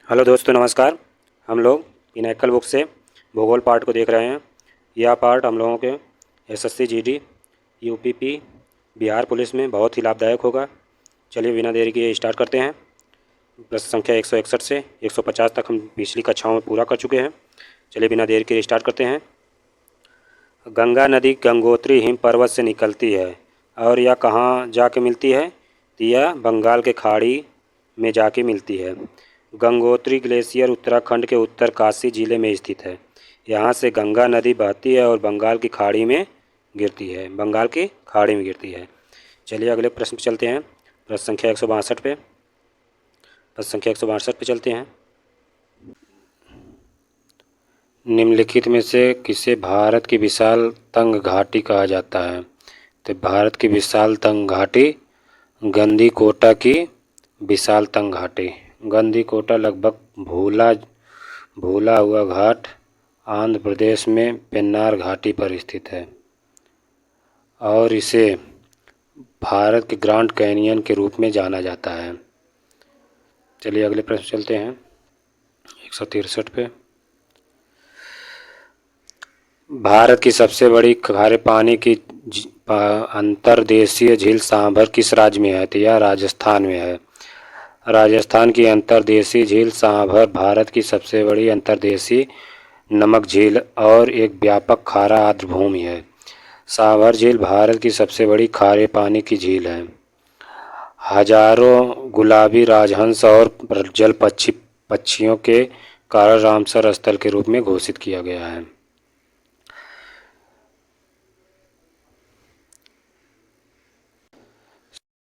Hello दोस्तों, नमस्कार। हम लोग पिनाकल बुक से भूगोल पार्ट को देख रहे हैं। यह पार्ट हम लोगों के SSC GD UPP Bihar police में बहुत ही लाभदायक होगा। चलिए बिना देरी किए स्टार्ट करते हैं। प्रश्न संख्या 161 से 150 तक हम पिछली कक्षाओं में पूरा कर चुके हैं। चलिए बिना देरी के स्टार्ट करते हैं। गंगा नदी गंगोत्री हिम पर्वत से निकलती है और यह कहाँ जाके मिलती है? तो यह बंगाल के खाड़ी में जाके मिलती है। गंगोत्री ग्लेशियर उत्तराखंड के उत्तरकाशी जिले में स्थित है। यहाँ से गंगा नदी बहती है और बंगाल की खाड़ी में गिरती है। चलिए अगले प्रश्न पे चलते हैं। प्रश्न संख्या 162 पे चलते हैं। निम्नलिखित में से किसे भारत की विशाल तंग घाटी कहा जाता है? तो भारत की विशाल तंग घाटी गंदीकोटा की विशाल तंग घाटी। गंदीकोटा लगभग भूला हुआ घाट आंध्र प्रदेश में पेन्नार घाटी पर स्थित है और इसे भारत के ग्रैंड कैनियन के रूप में जाना जाता है। चलिए अगले प्रश्न चलते हैं 163 पे। भारत की सबसे बड़ी खारे पानी की अंतर्देशीय झील सांभर किस राज्य में है? तो यह राजस्थान में है। राजस्थान की अंतर्देशीय झील सांभर भारत की सबसे बड़ी अंतर्देशीय नमक झील और एक व्यापक खारा आर्द्र भूमि है। सांभर झील भारत की सबसे बड़ी खारे पानी की झील है। हजारों गुलाबी राजहंस और जल पक्षियों के कारण रामसर स्थल के रूप में घोषित किया गया है।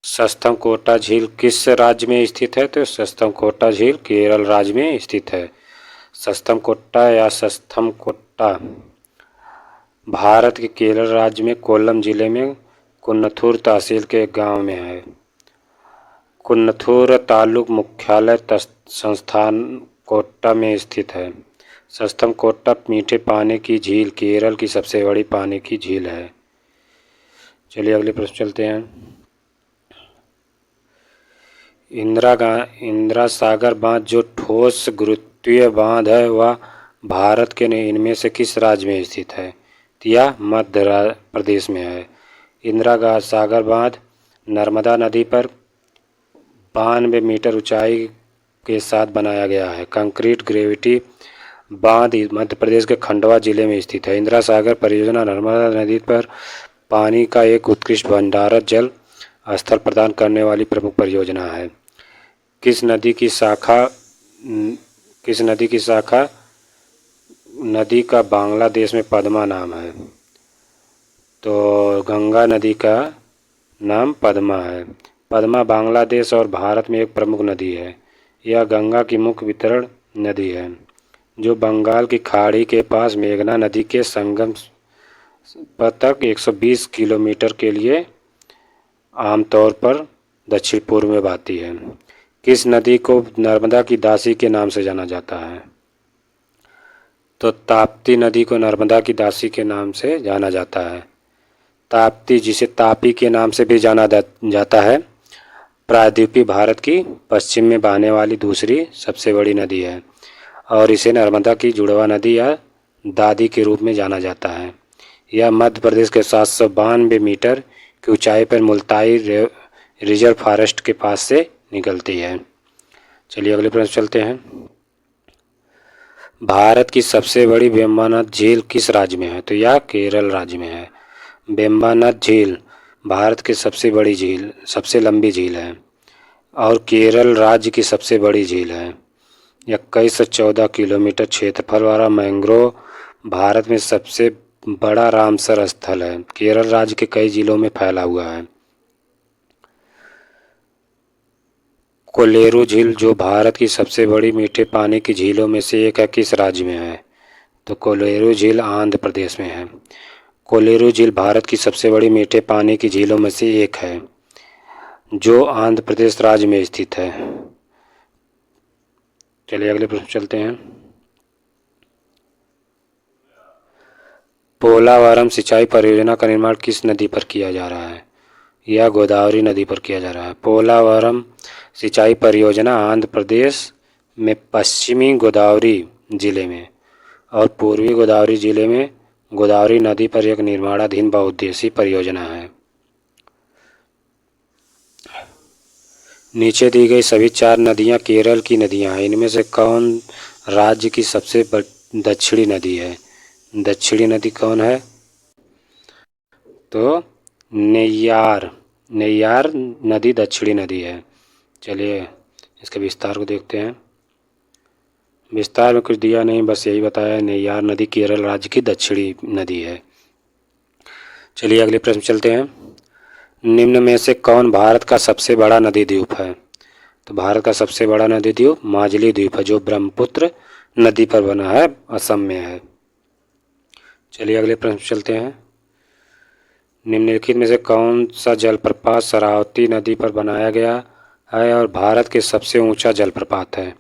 सस्तमकोटा झील किस राज्य में स्थित है? तो सस्तमकोटा झील केरल राज्य में स्थित है। सस्तमकोटा भारत के केरल राज्य में कोल्लम जिले में कुन्नथूर तहसील के एक गांव में है। कुन्नथूर तालुक मुख्यालय संस्थान कोट्टा में स्थित है। सस्तमकोटा मीठे पानी की झील केरल की सबसे बड़ी पानी की झील है। चलिए अगले प्रश्न चलते हैं। इंदिरा सागर बांध जो ठोस गुरुत्वीय बांध है वह भारत के इनमें से किस राज्य में स्थित है? यह मध्य प्रदेश में है। इंदिरा सागर बांध नर्मदा नदी पर 92 मीटर ऊंचाई के साथ बनाया गया है। कंक्रीट ग्रेविटी बांध मध्य प्रदेश के खंडवा जिले में स्थित है। इंदिरा सागर परियोजना नर्मदा नदी पर पानी का एक उत्कृष्ट भंडारण जल स्थल प्रदान करने वाली प्रमुख परियोजना है। किस नदी का बांग्लादेश में पद्मा नाम है? तो गंगा नदी का नाम पद्मा है। पद्मा बांग्लादेश और भारत में एक प्रमुख नदी है। यह गंगा की मुख्य वितरण नदी है जो बंगाल की खाड़ी के पास मेघना नदी के संगम पर तक 120 किलोमीटर के लिए आमतौर पर दक्षिण पूर्व में बहती है। किस नदी को नर्मदा की दासी के नाम से जाना जाता है? तो ताप्ती नदी को नर्मदा की दासी के नाम से जाना जाता है। ताप्ती, जिसे तापी के नाम से भी जाना जाता है, प्रायद्वीपीय भारत की पश्चिम में बहने वाली दूसरी सबसे बड़ी नदी है और इसे नर्मदा की जुड़वा नदी या दादी के रूप में जाना जाता है। यह मध्य प्रदेश के 792 मीटर की ऊंचाई पर मुल्ताई रिजर्व फॉरेस्ट के पास से निकलती है। चलिए अगले प्रश्न चलते हैं। भारत की सबसे बड़ी वेम्बनाड झील किस राज्य में है? तो यह केरल राज्य में है। वेम्बनाड झील भारत की सबसे लंबी झील है और केरल राज्य की सबसे बड़ी झील है। 2114 किलोमीटर क्षेत्रफल वाला मैंग्रोव भारत में सबसे बड़ा रामसर स्थल है। केरल राज्य के कई जिलों में फैला हुआ है। कोलेरू झील जो भारत की सबसे बड़ी मीठे पानी की झीलों में से एक है किस राज्य में है? तो कोलेरू झील आंध्र प्रदेश में है। कोलेरू झील भारत की सबसे बड़ी मीठे पानी की झीलों में से एक है जो आंध्र प्रदेश राज्य में स्थित है। चलिए अगले प्रश्न चलते हैं। पोलावरम सिंचाई परियोजना का निर्माण किस नदी पर किया जा रहा है? यह गोदावरी नदी पर किया जा रहा है। पोलावरम सिंचाई परियोजना आंध्र प्रदेश में पश्चिमी गोदावरी जिले में और पूर्वी गोदावरी जिले में गोदावरी नदी पर एक निर्माणाधीन बहुउद्देशीय परियोजना है। नीचे दी गई सभी 4 नदियां केरल की नदियां हैं। इनमें से कौन राज्य की सबसे दक्षिणी नदी है? दक्षिणी नदी कौन है? तो नेय्यार नदी दक्षिणी नदी है। चलिए इसके विस्तार को देखते हैं। विस्तार में कुछ दिया नहीं, बस यही बताया नेय्यार नदी केरल राज्य की दक्षिणी नदी है। चलिए अगले प्रश्न चलते हैं। निम्न में से कौन भारत का सबसे बड़ा नदी द्वीप है? तो भारत का सबसे बड़ा नदी द्वीप माजुली द्वीप है, जो ब्रह्मपुत्र नदी पर बना है, असम में है। चलिए अगले प्रश्न चलते हैं। निम्नलिखित में से कौन सा जलप्रपात शरावती नदी पर बनाया गया है और भारत के सबसे ऊंचा जलप्रपात है?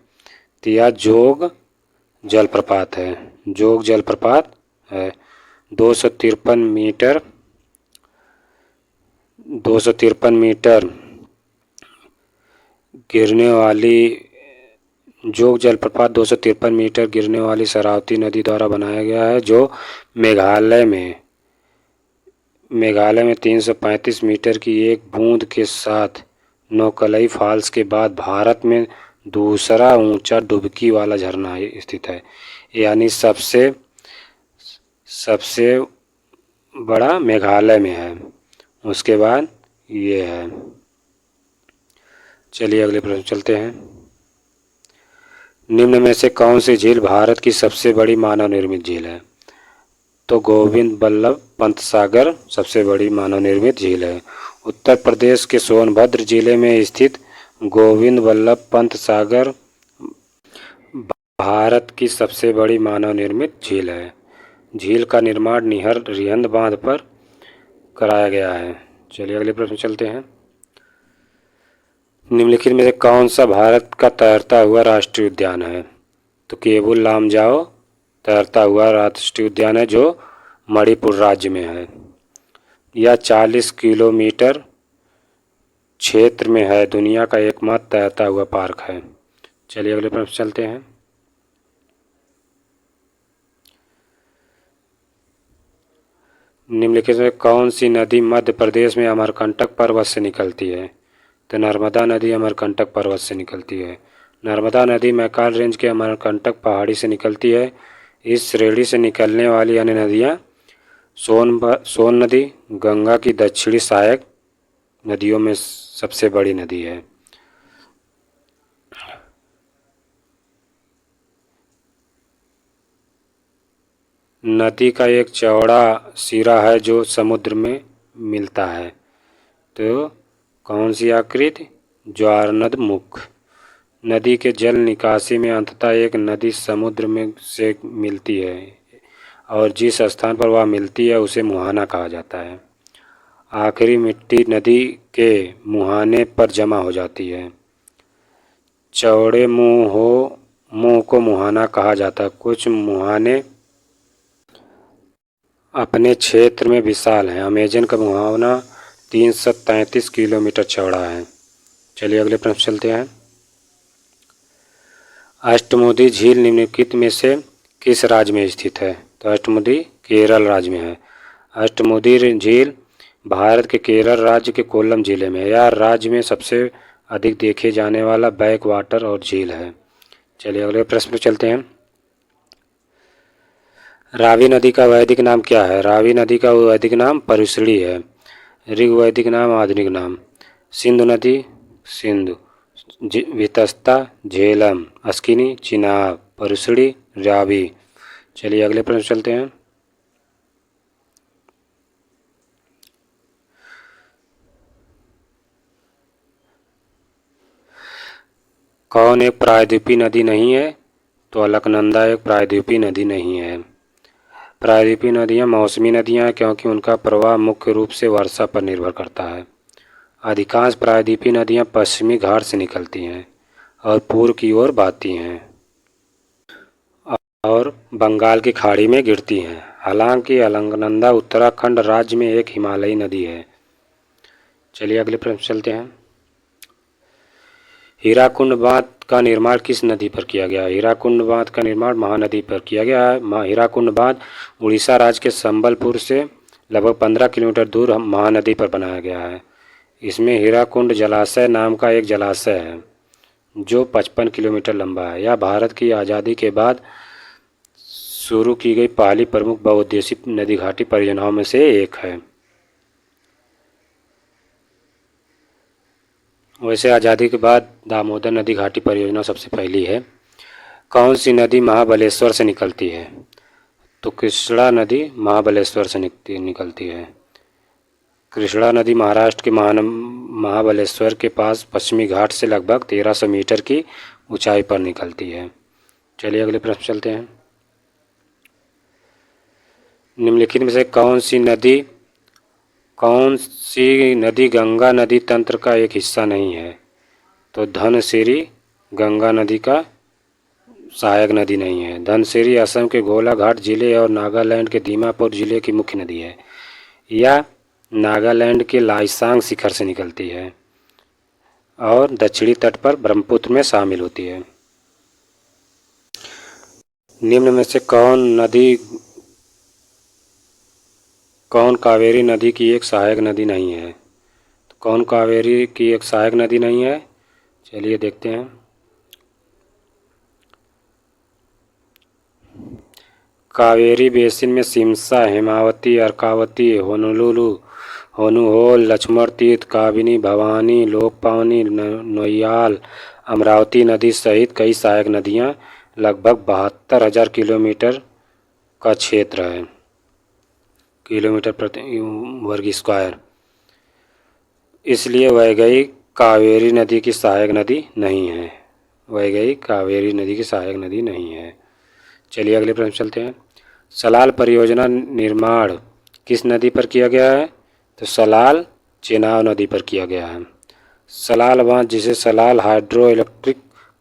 तो यह जोग जलप्रपात है। जोग जलप्रपात है। 253 मीटर गिरने वाली जोग जलप्रपात 253 मीटर गिरने वाली शरावती नदी द्वारा बनाया गया है, जो मेघालय में 335 मीटर की एक बूंद के साथ नौकलई फॉल्स के बाद भारत में दूसरा ऊंचा डुबकी वाला झरना स्थित है। यानी सबसे बड़ा मेघालय में है, उसके बाद ये है। चलिए अगले प्रश्न चलते हैं। निम्न में से कौन सी झील भारत की सबसे बड़ी मानव निर्मित झील है? तो गोविंद बल्लभ पंत सागर सबसे बड़ी मानव निर्मित झील है। उत्तर प्रदेश के सोनभद्र जिले में स्थित गोविंद बल्लभ पंत सागर भारत की सबसे बड़ी मानव निर्मित झील है। झील का निर्माण निहर रिहंद बांध पर कराया गया है। चलिए अगले प्रश्न चलते हैं। निम्नलिखित में से कौन सा भारत का तैरता हुआ राष्ट्रीय उद्यान है? तो केबुल लामजाओ तैरता हुआ राष्ट्रीय उद्यान है, जो मणिपुर राज्य में है। यह 40 किलोमीटर क्षेत्र में है। दुनिया का एकमात्र तैरता हुआ पार्क है। चलिए अगले प्रश्न चलते हैं। निम्नलिखित में कौन सी नदी मध्य प्रदेश में अमरकंटक पर्वत से निकलती है? तो नर्मदा नदी अमरकंटक पर्वत से निकलती है। नर्मदा नदी मैकाल रेंज के अमरकंटक पहाड़ी से निकलती है। इस श्रेणी से निकलने वाली अन्य नदियाँ सोन नदी गंगा की दक्षिणी सहायक नदियों में सबसे बड़ी नदी है। नदी का एक चौड़ा सिरा है जो समुद्र में मिलता है। तो कौन सी आकृति? ज्वारनद मुख। नदी के जल निकासी में अंततः एक नदी समुद्र में से मिलती है और जिस स्थान पर वह मिलती है उसे मुहाना कहा जाता है। आखिरी मिट्टी नदी के मुहाने पर जमा हो जाती है। चौड़े मुंह को मुहाना कहा जाता है। कुछ मुहाने अपने क्षेत्र में विशाल हैं। अमेजन का मुहाना 333 किलोमीटर चौड़ा है। चलिए अगले प्रश्न चलते हैं। अष्टमुदी झील निम्नलिखित में से किस राज्य में स्थित है? तो अष्टमुदी केरल राज्य में है। अष्टमुदी झील भारत के केरल राज्य के कोल्लम जिले में है। यह राज्य में सबसे अधिक देखे जाने वाला बैक वाटर और झील है। चलिए अगले प्रश्न पर चलते हैं। रावी नदी का वैदिक नाम क्या है? रावी नदी का वैदिक नाम परुश्री है। ऋग्वैदिक नाम आधुनिक नाम। सिंधु नदी सिंधु, वितस्ता झेलम, अस्किनी चिनाब, परुश्री रावी। चलिए अगले प्रश्न चलते हैं। कौन एक प्रायद्वीपीय नदी नहीं है? तो अलकनंदा एक प्रायद्वीपीय नदी नहीं है। प्रायद्वीपीय नदियाँ मौसमी नदियाँ हैं क्योंकि उनका प्रवाह मुख्य रूप से वर्षा पर निर्भर करता है। अधिकांश प्रायद्वीपीय नदियाँ पश्चिमी घाट से निकलती हैं और पूर्व की ओर बहती हैं और बंगाल की खाड़ी में गिरती हैं। हालांकि अलकनंदा उत्तराखंड राज्य में एक हिमालयी नदी है। चलिए अगले प्रश्न चलते हैं। हीराकुंड बांध का निर्माण किस नदी पर किया गया? हीराकुंड बांध का निर्माण महानदी पर किया गया है। हीराकुंड बांध उड़ीसा राज्य के संबलपुर से लगभग 15 किलोमीटर दूर महानदी पर बनाया गया है। इसमें हीराकुंड जलाशय नाम का एक जलाशय है जो 55 किलोमीटर लंबा है। यह भारत की आज़ादी के बाद शुरू की गई पहली प्रमुख बहुउद्देशीय नदी घाटी परियोजनाओं में से एक है। वैसे आज़ादी के बाद दामोदर नदी घाटी परियोजना सबसे पहली है। कौन सी नदी महाबलेश्वर से निकलती है? तो कृष्णा नदी महाबलेश्वर से निकलती है। कृष्णा नदी महाराष्ट्र के महाबलेश्वर के पास पश्चिमी घाट से लगभग 1300 मीटर की ऊंचाई पर निकलती है। चलिए अगले प्रश्न चलते हैं। निम्नलिखित में से कौन सी नदी गंगा नदी तंत्र का एक हिस्सा नहीं है? तो धनसिरी गंगा नदी का सहायक नदी नहीं है। धनसिरी असम के गोलाघाट जिले और नागालैंड के दीमापुर जिले की मुख्य नदी है। यह नागालैंड के लाइसांग शिखर से निकलती है और दक्षिणी तट पर ब्रह्मपुत्र में शामिल होती है। निम्न में से कौन कावेरी नदी की एक सहायक नदी नहीं है? तो कौन कावेरी की एक सहायक नदी नहीं है? चलिए देखते हैं। कावेरी बेसिन में सिमसा, हेमावती, अर्कावती, होनुलुलु, होनुहोल, लक्ष्मण तीर्थ, काबिनी, भवानी, लोकपावनी, नोयाल, अमरावती नदी सहित कई सहायक नदियाँ लगभग 72,000 किलोमीटर का क्षेत्र है, किलोमीटर प्रति वर्ग स्क्वायर। इसलिए वैगई कावेरी नदी की सहायक नदी नहीं है। वैगई कावेरी नदी की सहायक नदी नहीं है। चलिए अगले प्रश्न चलते हैं। सलाल परियोजना निर्माण किस नदी पर किया गया है? तो सलाल चेनाब नदी पर किया गया है। सलाल बांध, जिसे Salal hydro electric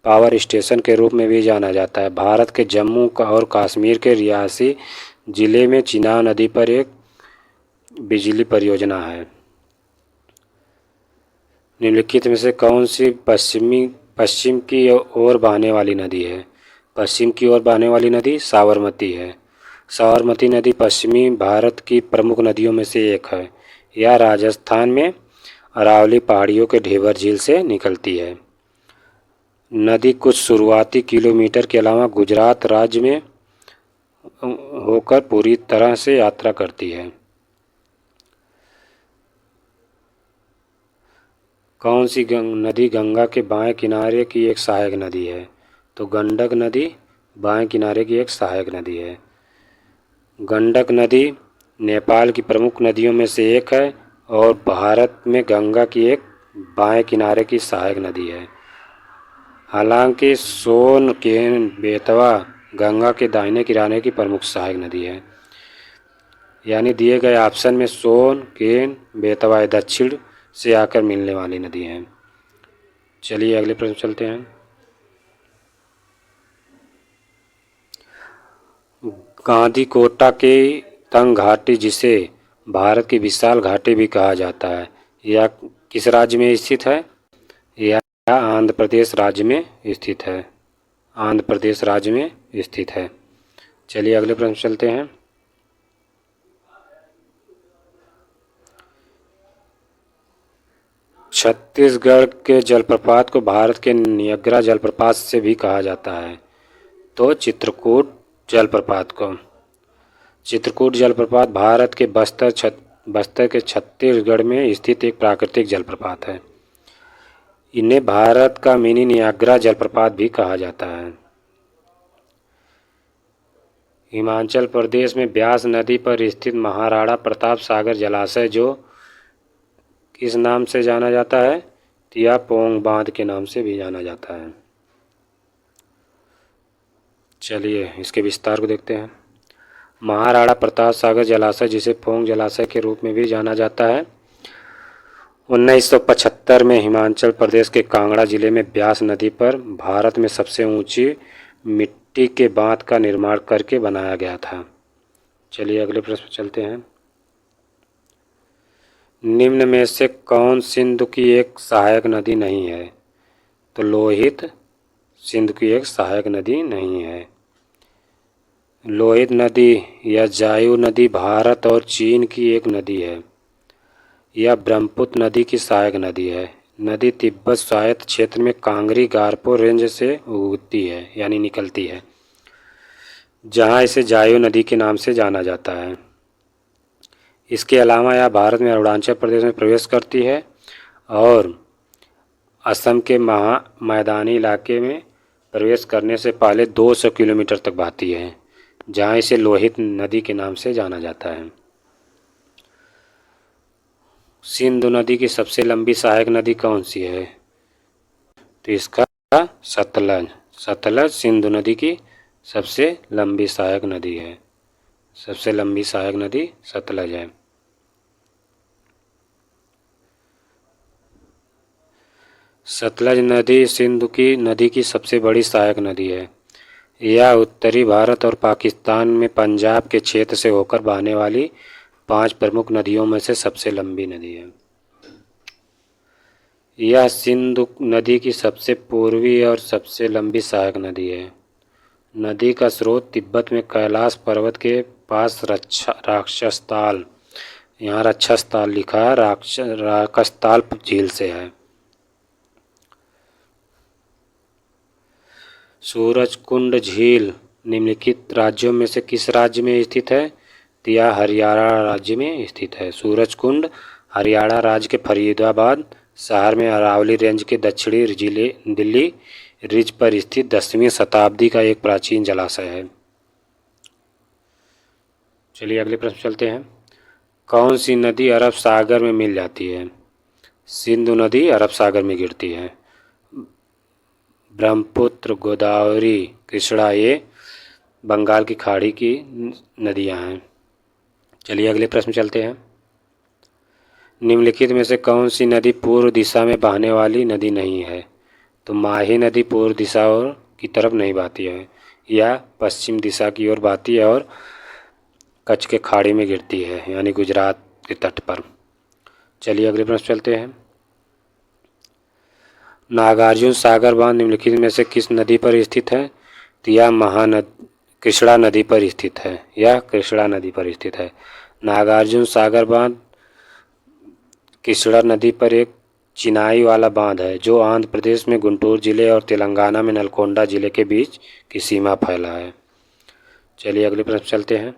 power station के रूप में भी जाना जाता है, भारत के जम्मू और कश्मीर के रियासी जिले में चेनाब नदी पर एक बिजली परियोजना है। निम्नलिखित में से कौन सी पश्चिम की ओर बहने वाली नदी है? पश्चिम की ओर बहने वाली नदी साबरमती है। साबरमती नदी पश्चिमी भारत की प्रमुख नदियों में से एक है। यह राजस्थान में अरावली पहाड़ियों के ढेबर झील से निकलती है। नदी कुछ शुरुआती किलोमीटर के अलावा गुजरात राज्य में होकर पूरी तरह से यात्रा करती है। कौन सी नदी गंगा के बाएं किनारे की एक सहायक नदी है? तो गंडक नदी बाएं किनारे की एक सहायक नदी है। गंडक नदी नेपाल की प्रमुख नदियों में से एक है और भारत में गंगा की एक बाएं किनारे की सहायक नदी है। हालांकि सोन, केन, बेतवा गंगा के दाहिने किनारे की प्रमुख सहायक नदी है। यानी दिए गए ऑप्शन में सोन, केन, बेतवा दक्षिण से आकर मिलने वाली नदी हैं। चलिए अगले प्रश्न चलते हैं। गांधीकोटा के तंग घाटी, जिसे भारत की विशाल घाटी भी कहा जाता है, यह किस राज्य में स्थित है? यह आंध्र प्रदेश राज्य में स्थित है। आंध्र प्रदेश राज्य में स्थित है। चलिए अगले प्रश्न चलते हैं। छत्तीसगढ़ के जलप्रपात को भारत के नियाग्रा जलप्रपात से भी कहा जाता है। तो चित्रकूट जलप्रपात भारत के बस्तर के छत्तीसगढ़ में स्थित एक प्राकृतिक जलप्रपात है। इन्हें भारत का मिनी नियाग्रा जलप्रपात भी कहा जाता है। हिमाचल प्रदेश में ब्यास नदी पर स्थित महाराणा प्रताप सागर जलाशय, जो किस नाम से जाना जाता है? तिया पोंग बांध के नाम से भी जाना जाता है। चलिए इसके विस्तार को देखते हैं। महाराणा प्रताप सागर जलाशय, जिसे पोंग जलाशय के रूप में भी जाना जाता है, 1975 में हिमाचल प्रदेश के कांगड़ा जिले में ब्यास नदी पर भारत में सबसे ऊंची मिट्टी के बांध का निर्माण करके बनाया गया था। चलिए अगले प्रश्न चलते हैं। निम्न में से कौन सिंधु की एक सहायक नदी नहीं है? तो लोहित, सिंध की एक सहायक नदी नहीं है। लोहित नदी या जायु नदी भारत और चीन की एक नदी है। यह ब्रह्मपुत्र नदी की सहायक नदी है। नदी तिब्बत स्वायत्त क्षेत्र में कांगरी गारपो रेंज से उगती है यानी निकलती है, जहाँ इसे जायु नदी के नाम से जाना जाता है। इसके अलावा यह भारत में अरुणाचल प्रदेश में प्रवेश करती है और असम के मैदानी इलाके में प्रवेश करने से पहले 200 किलोमीटर तक बहती है, जहाँ इसे लोहित नदी के नाम से जाना जाता है। सिंधु नदी की सबसे लंबी सहायक नदी कौन सी है? तो इसका सतलज। सतलज सिंधु नदी की सबसे लंबी सहायक नदी है। सबसे लंबी सहायक नदी सतलज है। सतलज नदी सिंधु की नदी की सबसे बड़ी सहायक नदी है। यह उत्तरी भारत और पाकिस्तान में पंजाब के क्षेत्र से होकर बहने वाली 5 प्रमुख नदियों में से सबसे लंबी नदी है। यह सिंधु नदी की सबसे पूर्वी और सबसे लंबी सहायक नदी है। नदी का स्रोत तिब्बत में कैलाश पर्वत के पास राक्षसताल, यहाँ राक्षसताल लिखा है, राक्षसताल झील से है। सूरजकुंड झील निम्नलिखित राज्यों में से किस राज्य में स्थित है? तो यह हरियाणा राज्य में स्थित है। सूरजकुंड हरियाणा राज्य के फरीदाबाद शहर में अरावली रेंज के दक्षिणी जिले दिल्ली रिज पर स्थित 10वीं शताब्दी का एक प्राचीन जलाशय है। चलिए अगले प्रश्न चलते हैं। कौन सी नदी अरब सागर में मिल जाती है? सिंधु नदी अरब सागर में गिरती है। ब्रह्मपुत्र, गोदावरी, कृष्णा ये बंगाल की खाड़ी की नदियां हैं। चलिए अगले प्रश्न चलते हैं। निम्नलिखित में से कौन सी नदी पूर्व दिशा में बहने वाली नदी नहीं है? तो माही नदी पूर्व दिशा और की तरफ नहीं बहती है, यह पश्चिम दिशा की ओर बहती है और कच्छ के खाड़ी में गिरती है यानी गुजरात के तट पर। चलिए अगले प्रश्न चलते हैं। नागार्जुन सागर बांध निम्नलिखित में से किस नदी पर स्थित है? तो यह कृष्णा नदी पर स्थित है। यह कृष्णा नदी पर स्थित है। नागार्जुन सागर बांध कृष्णा नदी पर एक चिनाई वाला बांध है जो आंध्र प्रदेश में गुंटूर जिले और तेलंगाना में नलगोंडा जिले के बीच की सीमा फैला है। चलिए अगले प्रश्न चलते हैं।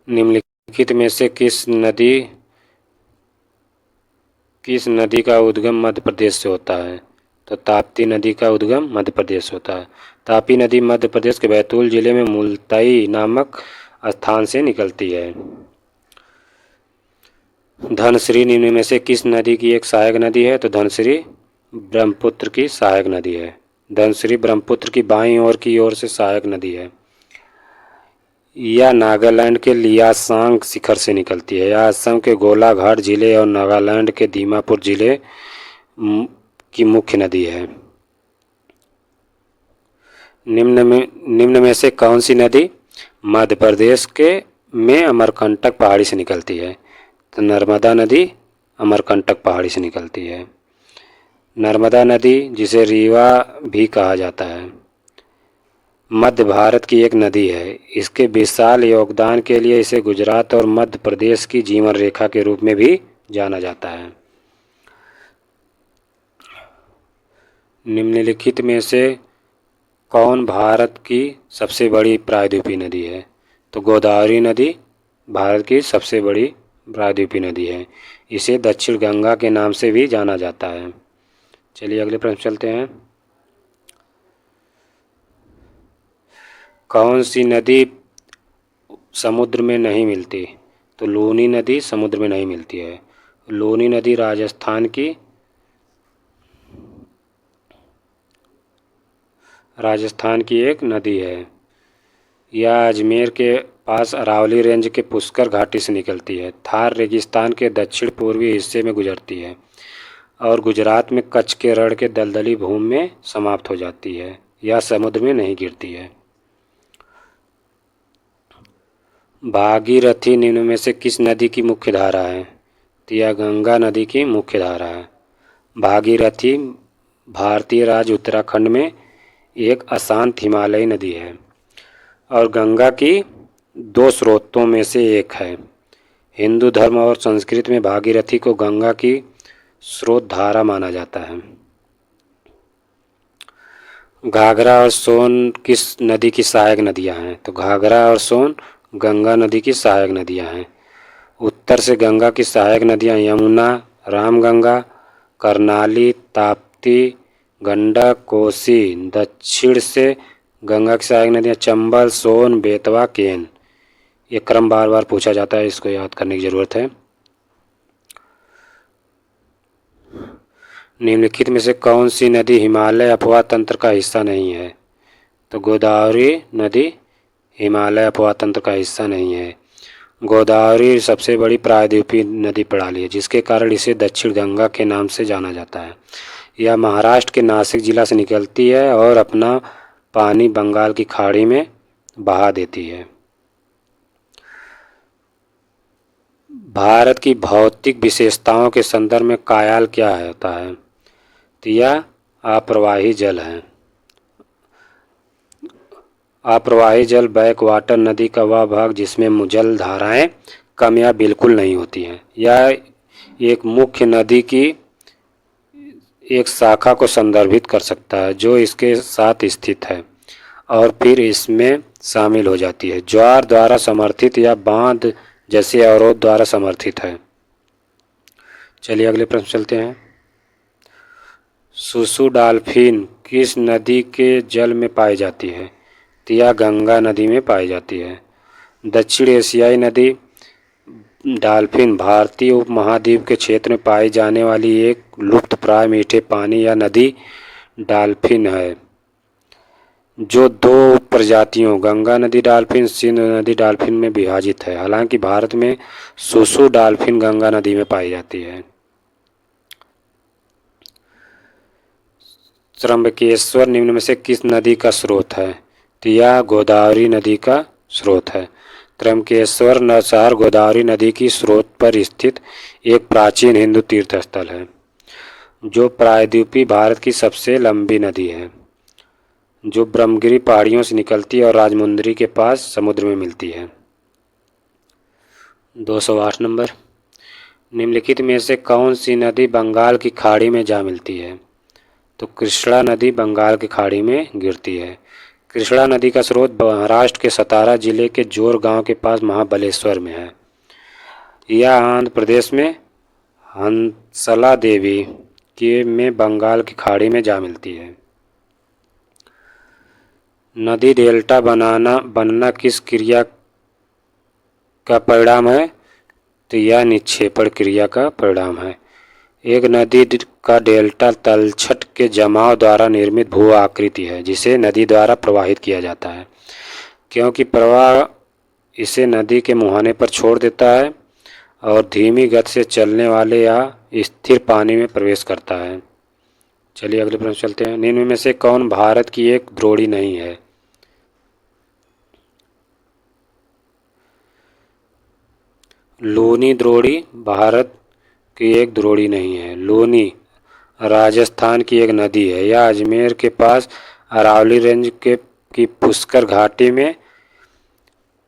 निम्नलिखित में से किस नदी का उद्गम मध्य प्रदेश से होता है? तो ताप्ती नदी का उद्गम मध्य प्रदेश होता है। तापी नदी मध्य प्रदेश के बैतूल जिले में मुल्ताई नामक स्थान से निकलती है। धनश्री निम्न में से किस नदी की एक सहायक नदी है? तो धनश्री ब्रह्मपुत्र की सहायक नदी है। धनश्री ब्रह्मपुत्र की बाईं ओर की ओर से सहायक नदी है। यह नागालैंड के लियासांग शिखर से निकलती है। यह असम के गोलाघाट जिले और नागालैंड के दीमापुर जिले की मुख्य नदी है। निम्न में से कौन सी नदी मध्य प्रदेश के में अमरकंटक पहाड़ी से निकलती है? तो नर्मदा नदी अमरकंटक पहाड़ी से निकलती है। नर्मदा नदी जिसे रीवा भी कहा जाता है मध्य भारत की एक नदी है। इसके विशाल योगदान के लिए इसे गुजरात और मध्य प्रदेश की जीवन रेखा के रूप में भी जाना जाता है। निम्नलिखित में से कौन भारत की सबसे बड़ी प्रायद्वीपीय नदी है? तो गोदावरी नदी भारत की सबसे बड़ी प्रायद्वीपीय नदी है। इसे दक्षिण गंगा के नाम से भी जाना जाता है। चलिए अगले प्रश्न चलते हैं। कौन सी नदी समुद्र में नहीं मिलती? तो लूनी नदी समुद्र में नहीं मिलती है। लूनी नदी राजस्थान की एक नदी है। यह अजमेर के पास अरावली रेंज के पुष्कर घाटी से निकलती है। थार रेगिस्तान के दक्षिण पूर्वी हिस्से में गुजरती है और गुजरात में कच्छ के रण के दलदली भूमि में समाप्त हो जाती है। यह समुद्र में नहीं गिरती है। भागीरथी निम्न में से किस नदी की मुख्य धारा है? तो यह गंगा नदी की मुख्य धारा है। भागीरथी भारतीय राज्य उत्तराखंड में एक अशांत हिमालयी नदी है और गंगा की दो स्रोतों में से एक है। हिंदू धर्म और संस्कृति में भागीरथी को गंगा की स्रोत धारा माना जाता है। घाघरा और सोन किस नदी की सहायक नदियां हैं? तो घाघरा और सोन गंगा नदी की सहायक नदियां हैं। उत्तर से गंगा की सहायक नदियां यमुना, रामगंगा, करनाली, ताप्ती, गंडक, कोसी। दक्षिण से गंगा की सहायक नदियां चंबल, सोन, बेतवा, केन। ये क्रम बार बार पूछा जाता है, इसको याद करने की ज़रूरत है। निम्नलिखित में से कौन सी नदी हिमालय अपवाह तंत्र का हिस्सा नहीं है? तो गोदावरी नदी हिमालय अपवाह तंत्र का हिस्सा नहीं है। गोदावरी सबसे बड़ी प्रायद्वीपीय नदी प्रणाली है, जिसके कारण इसे दक्षिण गंगा के नाम से जाना जाता है। यह महाराष्ट्र के नासिक जिला से निकलती है और अपना पानी बंगाल की खाड़ी में बहा देती है। भारत की भौतिक विशेषताओं के संदर्भ में कायाल क्या होता है? तो यह अप्रवाही जल है। अप्रवाही जल बैक वाटर नदी का वह भाग जिसमें जल धाराएं कम या बिल्कुल नहीं होती हैं। यह एक मुख्य नदी की एक शाखा को संदर्भित कर सकता है जो इसके साथ स्थित है और फिर इसमें शामिल हो जाती है। ज्वार द्वारा समर्थित या बांध जैसे अवरोध द्वारा समर्थित है। चलिए अगले प्रश्न चलते हैं। सुसु डॉल्फिन किस नदी के जल में पाई जाती है? तो यह गंगा नदी में पाई जाती है। दक्षिण एशियाई नदी डॉल्फिन भारतीय उपमहाद्वीप के क्षेत्र में पाई जाने वाली एक लुप्तप्राय मीठे पानी या नदी डॉल्फिन है, जो दो प्रजातियों गंगा नदी डॉल्फिन, सिंधु नदी डॉल्फिन में विभाजित है। हालांकि भारत में सुसु डॉल्फिन गंगा नदी में पाई जाती है। त्र्यंबकेश्वर निम्न में से किस नदी का स्रोत है? तो यह गोदावरी नदी का स्रोत है। त्र्यंबकेश्वर शहर गोदावरी नदी की स्रोत पर स्थित एक प्राचीन हिंदू तीर्थ स्थल है, जो प्रायद्वीपीय भारत की सबसे लंबी नदी है, जो ब्रह्मगिरी पहाड़ियों से निकलती है और राजमुंदरी के पास समुद्र में मिलती है। 208 नंबर। निम्नलिखित में से कौन सी नदी बंगाल की खाड़ी में जा मिलती है? तो कृष्णा नदी बंगाल की खाड़ी में गिरती है। कृष्णा नदी का स्रोत महाराष्ट्र के सतारा जिले के जोर गांव के पास महाबलेश्वर में है। यह आंध्र प्रदेश में हंसला देवी के में बंगाल की खाड़ी में जा मिलती है। नदी डेल्टा बनना किस क्रिया का परिणाम है? तो यह निक्षेपण क्रिया का परिणाम है। एक नदी का डेल्टा तलछट के जमाव द्वारा निर्मित भू आकृति है, जिसे नदी द्वारा प्रवाहित किया जाता है, क्योंकि प्रवाह इसे नदी के मुहाने पर छोड़ देता है और धीमी गति से चलने वाले या स्थिर पानी में प्रवेश करता है। चलिए अगले प्रश्न चलते हैं। निम्न में से कौन भारत की एक द्रोणी नहीं है? लूनी द्रोणी भारत की एक द्रोणी नहीं है। लूनी राजस्थान की एक नदी है। यह अजमेर के पास अरावली रेंज की पुष्कर घाटी में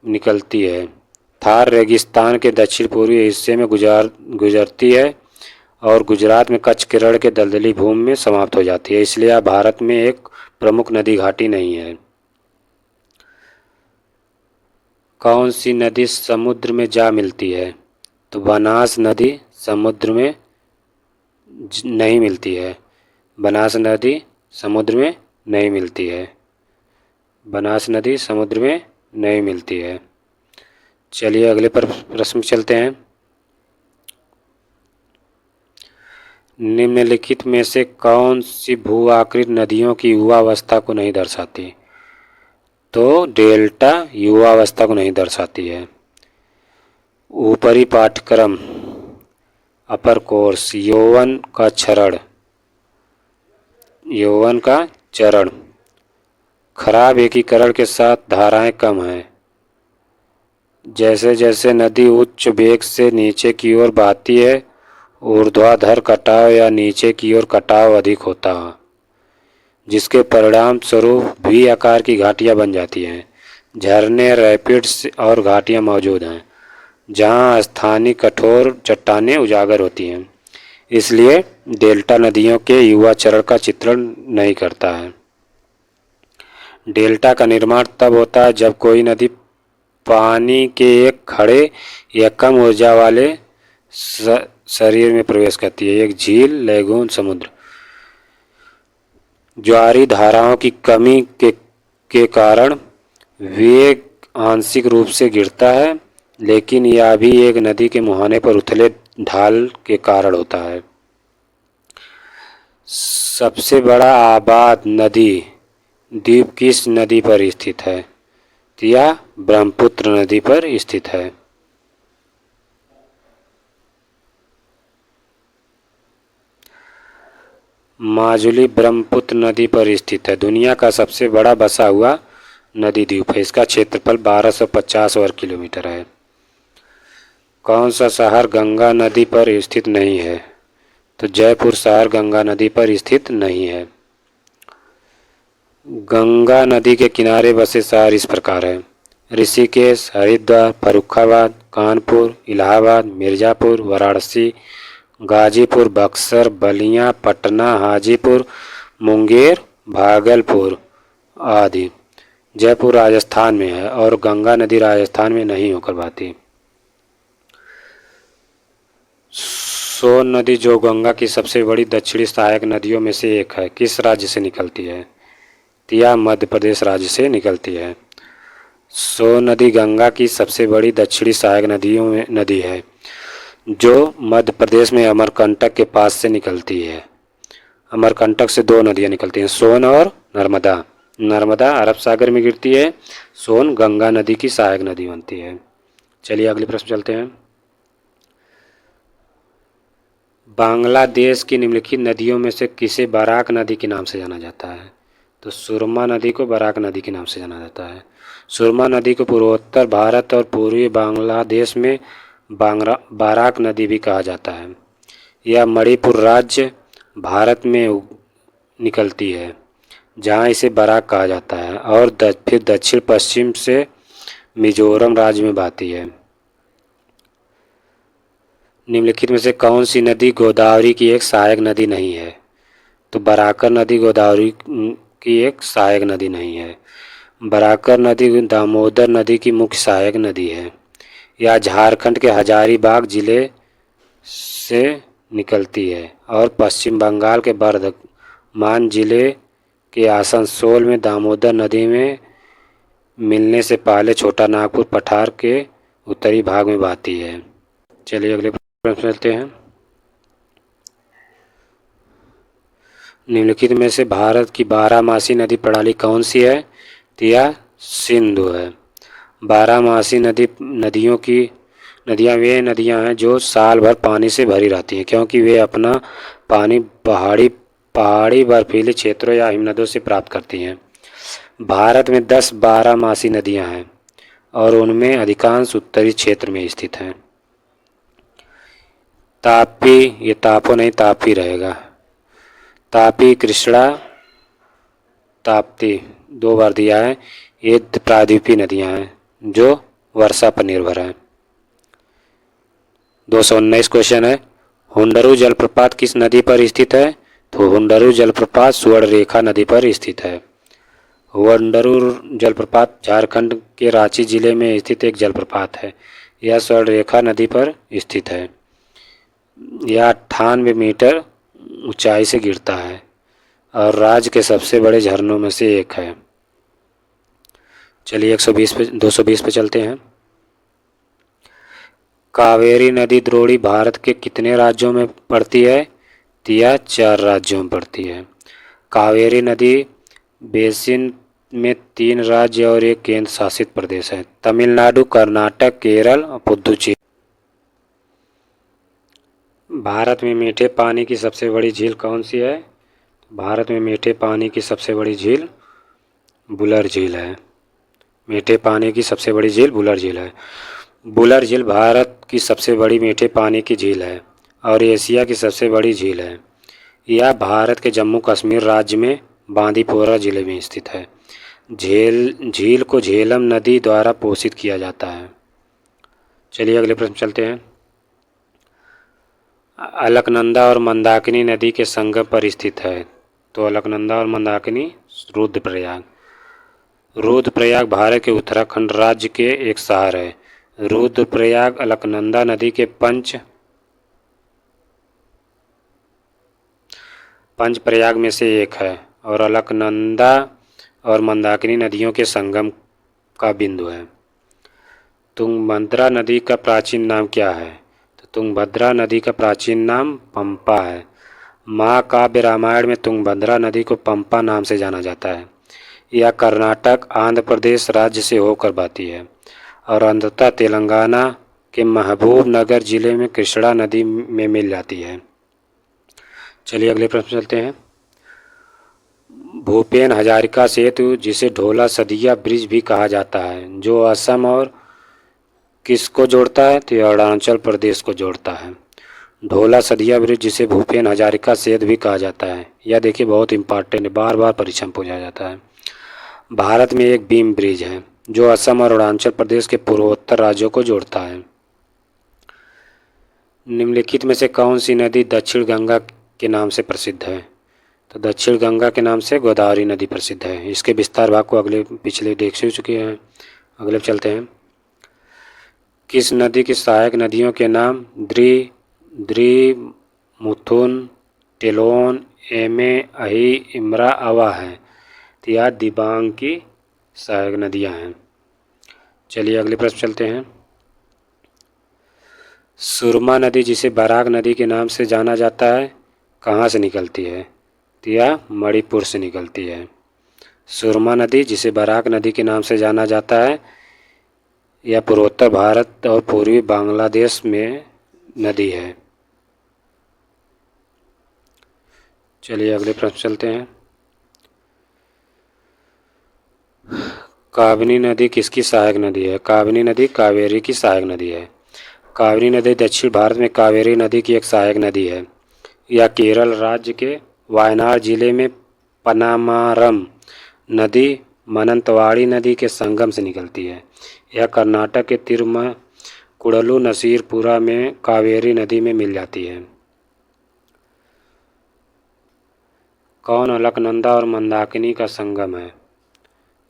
निकलती है। थार रेगिस्तान के दक्षिण पूर्वी हिस्से में गुजरती है और गुजरात में कच्छ केरल के दलदली भूमि में समाप्त हो जाती है, इसलिए यह भारत में एक प्रमुख नदी घाटी नहीं है। कौन सी नदी समुद्र में जा मिलती है? तो बनास नदी समुद्र में नहीं मिलती है। बनास नदी समुद्र में नहीं मिलती है। बनास नदी समुद्र में नहीं मिलती है। चलिए अगले प्रश्न चलते हैं। निम्नलिखित में से कौन सी भू आकृति नदियों की युवावस्था को नहीं दर्शाती? तो डेल्टा युवावस्था को नहीं दर्शाती है। ऊपरी पाठ्यक्रम अपर कोर्स यौवन का चरण खराब एकीकरण के साथ धाराएं कम हैं। जैसे जैसे नदी उच्च वेग से नीचे की ओर बहती है, ऊर्ध्वाधर कटाव या नीचे की ओर कटाव अधिक होता है, जिसके परिणाम स्वरूप वी आकार की घाटियां बन जाती हैं। झरने, रैपिड्स और घाटियां मौजूद हैं जहां स्थानीय कठोर चट्टानें उजागर होती हैं। इसलिए डेल्टा नदियों के युवा चरण का चित्रण नहीं करता है। डेल्टा का निर्माण तब होता है जब कोई नदी पानी के एक खड़े या कम ऊर्जा वाले शरीर में प्रवेश करती है। एक झील, लैगून, समुद्र ज्वारी धाराओं की कमी के कारण वेग आंशिक रूप से गिरता है, लेकिन यह भी एक नदी के मुहाने पर उथले ढाल के कारण होता है। सबसे बड़ा आबाद नदी द्वीप किस नदी पर स्थित है? यह ब्रह्मपुत्र नदी पर स्थित है। माजुली ब्रह्मपुत्र नदी पर स्थित है। दुनिया का सबसे बड़ा बसा हुआ नदी द्वीप है। इसका क्षेत्रफल 1250 वर्ग किलोमीटर है। कौन सा शहर गंगा नदी पर स्थित नहीं है? तो जयपुर शहर गंगा नदी पर स्थित नहीं है। गंगा नदी के किनारे बसे शहर इस प्रकार हैं: ऋषिकेश, हरिद्वार, फर्रुखाबाद, कानपुर, इलाहाबाद, मिर्ज़ापुर, वाराणसी, गाजीपुर, बक्सर, बलिया, पटना, हाजीपुर, मुंगेर, भागलपुर आदि। जयपुर राजस्थान में है और गंगा नदी राजस्थान में नहीं होकर बहती। सोन नदी, जो गंगा की सबसे बड़ी दक्षिणी सहायक नदियों में से एक है, किस राज्य से निकलती है? यह मध्य प्रदेश राज्य से निकलती है। सोन नदी गंगा की सबसे बड़ी दक्षिणी सहायक नदियों में नदी है, जो मध्य प्रदेश में अमरकंटक के पास से निकलती है। अमरकंटक से दो नदियां निकलती हैं, सोन और नर्मदा। नर्मदा अरब सागर में गिरती है, सोन गंगा नदी की सहायक नदी बनती है। चलिए अगले प्रश्न चलते हैं। बांग्लादेश की निम्नलिखित नदियों में से किसे बराक नदी के नाम से जाना जाता है? तो सुरमा नदी को बराक नदी के नाम से जाना जाता है। सुरमा नदी को पूर्वोत्तर भारत और पूर्वी बांग्लादेश में बाराक नदी भी कहा जाता है। यह मणिपुर राज्य भारत में निकलती है, जहाँ इसे बराक कहा जाता है, और फिर दक्षिण पश्चिम से मिजोरम राज्य में बहती है। निम्नलिखित में से कौन सी नदी गोदावरी की एक सहायक नदी नहीं है? तो बराकर नदी गोदावरी की एक सहायक नदी नहीं है। बराकर नदी दामोदर नदी की मुख्य सहायक नदी है। यह झारखंड के हजारीबाग जिले से निकलती है और पश्चिम बंगाल के बर्धमान जिले के आसनसोल में दामोदर नदी में मिलने से पहले छोटा नागपुर पठार के उत्तरी भाग में बहती है। चलिए अगले प्रश्न चलते हैं। निम्नलिखित में से भारत की बारहमासी नदी प्रणाली कौन सी है? तो यह सिंधु है। बारहमासी नदियाँ वे नदियाँ हैं जो साल भर पानी से भरी रहती हैं, क्योंकि वे अपना पानी पहाड़ी बर्फीले क्षेत्रों या हिमनदों से प्राप्त करती हैं। भारत में 10 बारहमासी नदियाँ हैं और उनमें अधिकांश उत्तरी क्षेत्र में स्थित हैं। तापी, ये तापो नहीं तापी रहेगा, तापी, कृष्णा, ताप्ती 2 बार दिया है। ये प्रायद्वीपीय नदियाँ हैं जो वर्षा पर निर्भर हैं। 219 क्वेश्चन है, हुंडरू जलप्रपात किस नदी पर स्थित है? तो हुंडरू जलप्रपात सुवर्णरेखा नदी पर स्थित है। हुंडरू जलप्रपात झारखंड के रांची जिले में स्थित एक जलप्रपात है। यह स्वर्णरेखा नदी पर स्थित है। यह 98 मीटर ऊंचाई से गिरता है और राज्य के सबसे बड़े झरनों में से एक है। चलिए 220 पे चलते हैं। कावेरी नदी द्रोणी भारत के कितने राज्यों में पड़ती है? यह 4 राज्यों में पड़ती है। कावेरी नदी बेसिन में 3 राज्य और एक केंद्र शासित प्रदेश है: तमिलनाडु, कर्नाटक, केरल और पुदुचेरी। भारत में मीठे पानी की सबसे बड़ी झील कौन सी है? भारत में मीठे पानी की सबसे बड़ी झील बुलर झील है। मीठे पानी की सबसे बड़ी झील बुलर झील है। बुलर झील भारत की सबसे बड़ी मीठे पानी की झील है और एशिया की सबसे बड़ी झील है। यह भारत के जम्मू कश्मीर राज्य में बांदीपोरा जिले में स्थित है। झील को झेलम नदी द्वारा पोषित किया जाता है। चलिए अगले प्रश्न चलते हैं। अलकनंदा और मंदाकिनी नदी के संगम पर स्थित है। तो अलकनंदा और मंदाकिनी रुद्रप्रयाग। रुद्रप्रयाग भारत के उत्तराखंड राज्य के एक शहर है। रुद्रप्रयाग अलकनंदा नदी के पंच प्रयाग में से एक है और अलकनंदा और मंदाकिनी नदियों के संगम का बिंदु है। तुंगभद्रा नदी का प्राचीन नाम क्या है? तो तुंगभद्रा नदी का प्राचीन नाम पंपा है। महाकाव्य रामायण में तुंगभद्रा नदी को पंपा नाम से जाना जाता है। यह कर्नाटक आंध्र प्रदेश राज्य से होकर बहती है और अंततः तेलंगाना के महबूब नगर जिले में कृष्णा नदी में मिल जाती है। चलिए अगले प्रश्न चलते हैं। भूपेन हजारिका सेतु, जिसे ढोला सदिया ब्रिज भी कहा जाता है, जो असम और किसको जोड़ता है? तो अरुणाचल प्रदेश को जोड़ता है। ढोला सदिया ब्रिज, जिसे भूपेन हजारिका सेतु भी कहा जाता है, यह देखिए बहुत इंपॉर्टेंट है, बार बार परीक्षा में पूछा जाता है। भारत में एक बीम ब्रिज है जो असम और अरुणाचल प्रदेश के पूर्वोत्तर राज्यों को जोड़ता है। निम्नलिखित में से कौन सी नदी दक्षिण गंगा के नाम से प्रसिद्ध है? तो दक्षिण गंगा के नाम से गोदावरी नदी प्रसिद्ध है। इसके विस्तार भाग को पिछले देख चुके हैं। अगले चलते हैं। किस नदी की सहायक नदियों के नाम द्री, मुथुन, टेलोन, एमे, अही, इमरा, अवा हैं? तो यह दिबांग की सहायक नदियां हैं। चलिए अगले प्रश्न चलते हैं। सुरमा नदी, जिसे बराक नदी के नाम से जाना जाता है, कहाँ से निकलती है? तो यह मणिपुर से निकलती है। सुरमा नदी, जिसे बराक नदी के नाम से जाना जाता है, यह पूर्वोत्तर भारत और पूर्वी बांग्लादेश में नदी है। चलिए अगले प्रश्न चलते हैं। काबिनी नदी किसकी सहायक नदी है? काबिनी नदी कावेरी की सहायक नदी है। कावेरी नदी दक्षिण भारत में कावेरी नदी की एक सहायक नदी है। यह केरल राज्य के वायनाड जिले में पनामारम नदी मनंतवाड़ी नदी के संगम से निकलती है। यह कर्नाटक के तिरुमकुड़लू नसीरपुरा में कावेरी नदी में मिल जाती है। कौन अलकनंदा और मंदाकिनी का संगम है?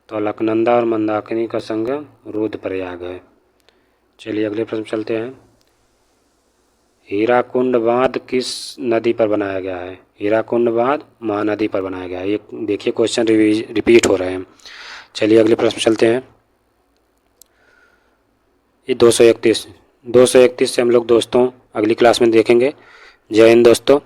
तो अलकनंदा और मंदाकिनी का संगम रुद्रप्रयाग है। चलिए अगले प्रश्न चलते हैं। हीराकुंड बांध किस नदी पर बनाया गया है? हीराकुंड बांध महानदी पर बनाया गया है। ये देखिए क्वेश्चन रिपीट हो रहे हैं। चलिए अगले प्रश्न चलते हैं। ये 231 से हम लोग दोस्तों अगली क्लास में देखेंगे। जय हिंद दोस्तों।